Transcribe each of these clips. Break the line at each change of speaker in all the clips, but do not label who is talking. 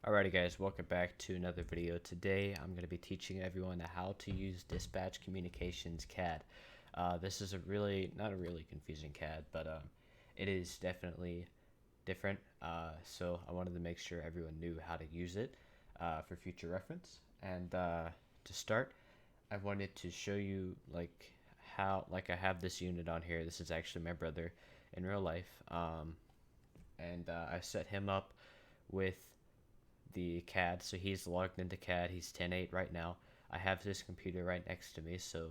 Alrighty guys, welcome back to another video. Today I'm going to be teaching everyone how to use Dispatch Communications CAD. This is not a really confusing CAD, but it is definitely different. So I wanted to make sure everyone knew how to use it for future reference. And to start, I wanted to show you I have this unit on here. This is actually my brother in real life. And I set him up with the CAD, so he's logged into CAD. He's 10.8 right now. I have his computer right next to me, so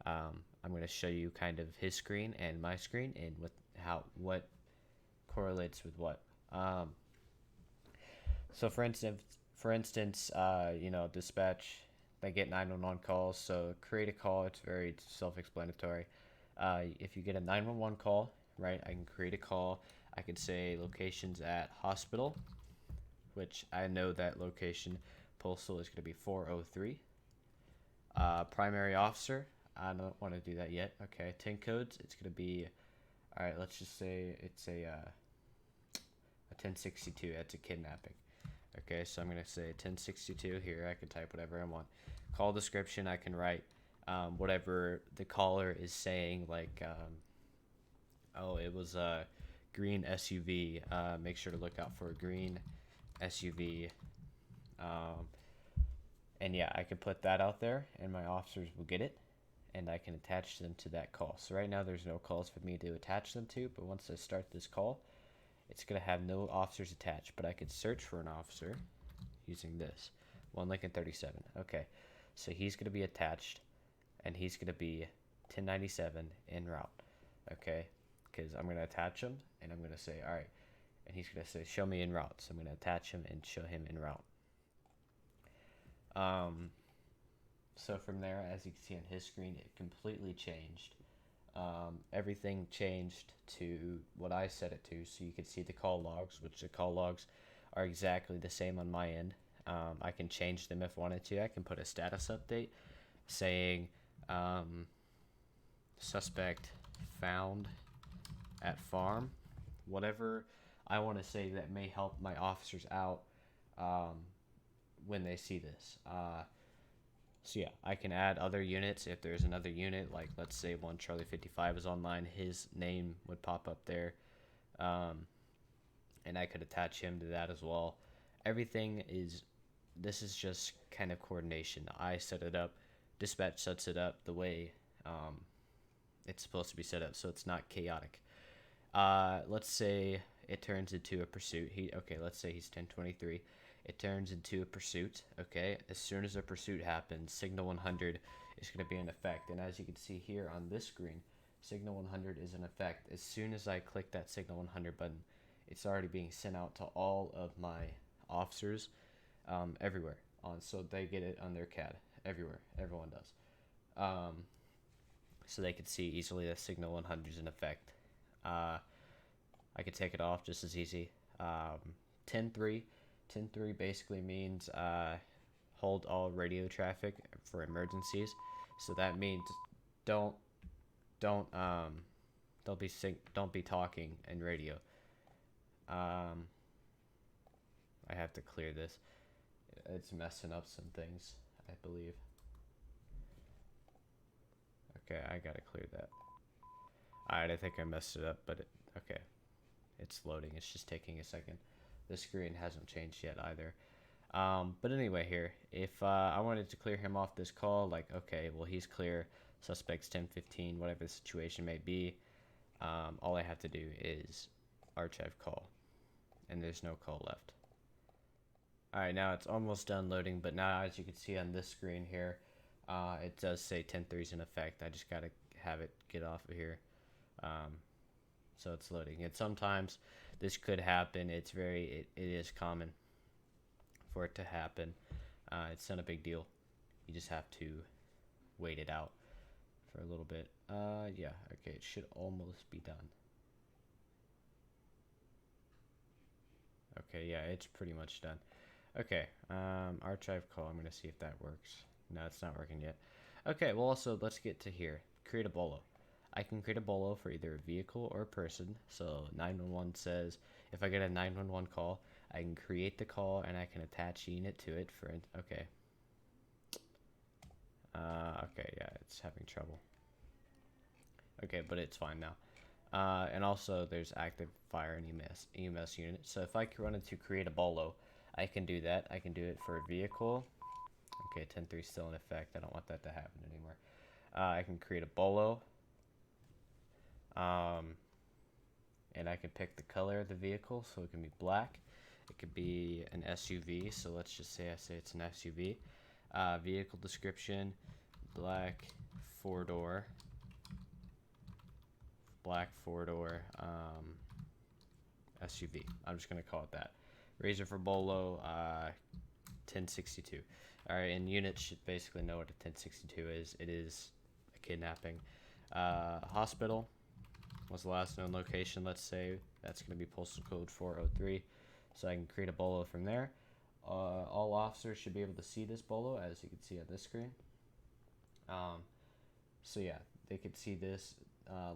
I'm going to show you kind of his screen and my screen and what correlates with what. So for instance, dispatch, they get 911 calls. So create a call. It's very self-explanatory. If you get a 911 call, right, I can create a call. I could say locations at hospital, which I know that location postal is going to be 403. Primary officer, I don't want to do that yet. Okay, 10 codes, it's going to be, all right, let's just say it's a 1062. That's a kidnapping. Okay, so I'm going to say 1062 here. I can type whatever I want. Call description, I can write whatever the caller is saying, like, oh, it was a green SUV. Make sure to look out for a green SUV. And yeah, I can put that out there and my officers will get it and I can attach them to that call. So right now there's no calls for me to attach them to, but once I start this call, it's going to have no officers attached, but I could search for an officer using this. 1 Lincoln 37. Okay, so he's going to be attached and he's going to be 1097 en route. Okay, because I'm going to attach him and I'm going to say, all right, and he's going to say, show me en route. So I'm going to attach him and show him en route. So from there, as you can see on his screen, it completely changed. Everything changed to what I set it to. So you can see the call logs, which the call logs are exactly the same on my end. I can change them if I wanted to. I can put a status update saying suspect found at farm, whatever I want to say that may help my officers out when they see this. So yeah, I can add other units if there's another unit, like let's say 1 Charlie 55 is online, his name would pop up there, and I could attach him to that as well. This is just kind of coordination. I set it up, dispatch sets it up the way it's supposed to be set up, so it's not chaotic. Let's say it turns into a pursuit. Let's say he's 1023. It turns into a pursuit. Okay, as soon as a pursuit happens, signal 100 is going to be in effect. And as you can see here on this screen, signal 100 is in effect. As soon as I click that signal 100 button, it's already being sent out to all of my officers everywhere. So they get it on their CAD everywhere. Everyone does. So they can see easily that signal 100 is in effect. I could take it off just as easy. 10.3 basically means hold all radio traffic for emergencies. So that means don't be talking in radio. I have to clear this. It's messing up some things, I believe. Okay, I gotta clear that. Alright, I think I messed it up, but okay. It's loading. It's just taking a second. The screen hasn't changed yet either. But anyway, here, if I wanted to clear him off this call, like, okay, well, he's clear, suspect's 1015, whatever the situation may be, all I have to do is archive call, and there's no call left. Alright, now it's almost done loading, but now as you can see on this screen here, it does say 10.3 is in effect. I just gotta have it get off of here. So it's loading. And sometimes this could happen. It is common for it to happen. It's not a big deal. You just have to wait it out for a little bit. Yeah, okay, it should almost be done. Okay, yeah, it's pretty much done. Okay, archive call. I'm gonna see if that works. No, it's not working yet. Okay, well, also let's get to here. Create a bolo. I can create a bolo for either a vehicle or a person. So 911 says, if I get a 911 call, I can create the call, and I can attach a unit to it for, okay. Okay, yeah, it's having trouble. Okay, but it's fine now. And also there's active fire and EMS unit. So if I run into create a bolo, I can do that. I can do it for a vehicle. Okay, 10.3 is still in effect. I don't want that to happen anymore. I can create a bolo. And I can pick the color of the vehicle, so it can be black. It could be an SUV, so let's just say it's an SUV. Vehicle description, black four-door. Black four-door SUV. I'm just going to call it that. Razor for bolo, 1062. Alright, and units should basically know what a 1062 is. It is a kidnapping. Hospital was the last known location, let's say. That's going to be postal code 403. So I can create a bolo from there. All officers should be able to see this bolo, as you can see on this screen. So yeah, they could see this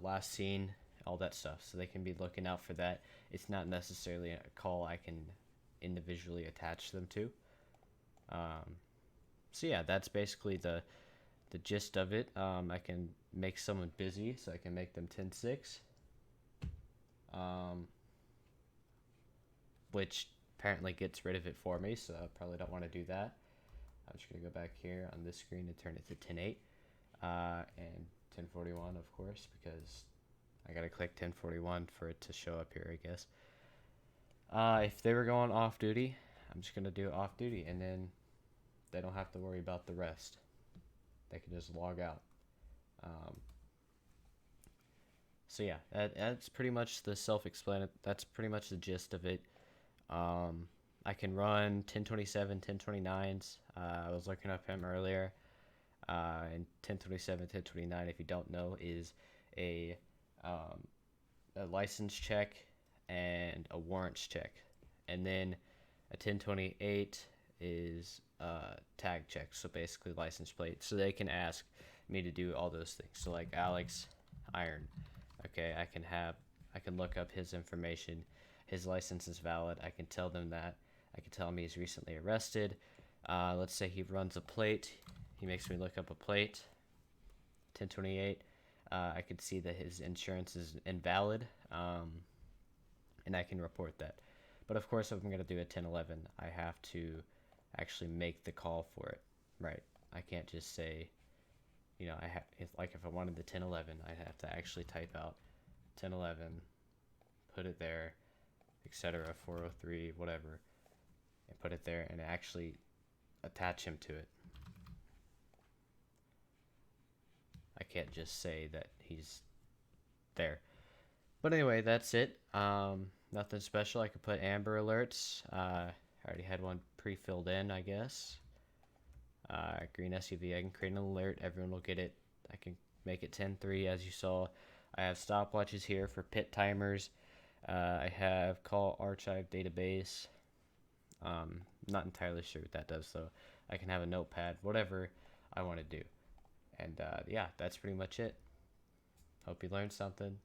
last seen, all that stuff. So they can be looking out for that. It's not necessarily a call I can individually attach them to. So yeah, that's basically the gist of it. I can make someone busy, so I can make them 10.6. Which apparently gets rid of it for me, so I probably don't want to do that. I'm just going to go back here on this screen and turn it to 10.8. And 1041, of course, because I gotta click 1041 for it to show up here, I guess. If they were going off duty, I'm just gonna do off duty, and then they don't have to worry about the rest. They can just log out. So yeah, that's pretty much the self-explanatory. That's pretty much the gist of it. I can run 1027, 1029s. I was looking up him earlier. And 1027, 1029, if you don't know, is a license check and a warrants check. And then a 1028 is a tag check, so basically license plate. So they can ask me to do all those things. So like Alex Iron, okay, I can look up his information. His license is valid. I can tell them that. I can tell him he's recently arrested. Let's say he runs a plate. He makes me look up a plate. 1028. I could see that his insurance is invalid, and I can report that. But of course, if I'm going to do a 1011, I have to actually make the call for it, right? I can't just say, you know, if I wanted the 1011, I'd have to actually type out 1011, put it there, etc., 403, whatever, and put it there, and actually attach him to it. I can't just say that he's there. But anyway, that's it. Nothing special. I could put Amber alerts. I already had one pre-filled in, I guess. Green SUV, I can create an alert. Everyone will get it. I can make it 10.3, as you saw. I have stopwatches here for pit timers. I have call archive database. Not entirely sure what that does, though. I can have a notepad, whatever I want to do. And yeah, that's pretty much it. Hope you learned something.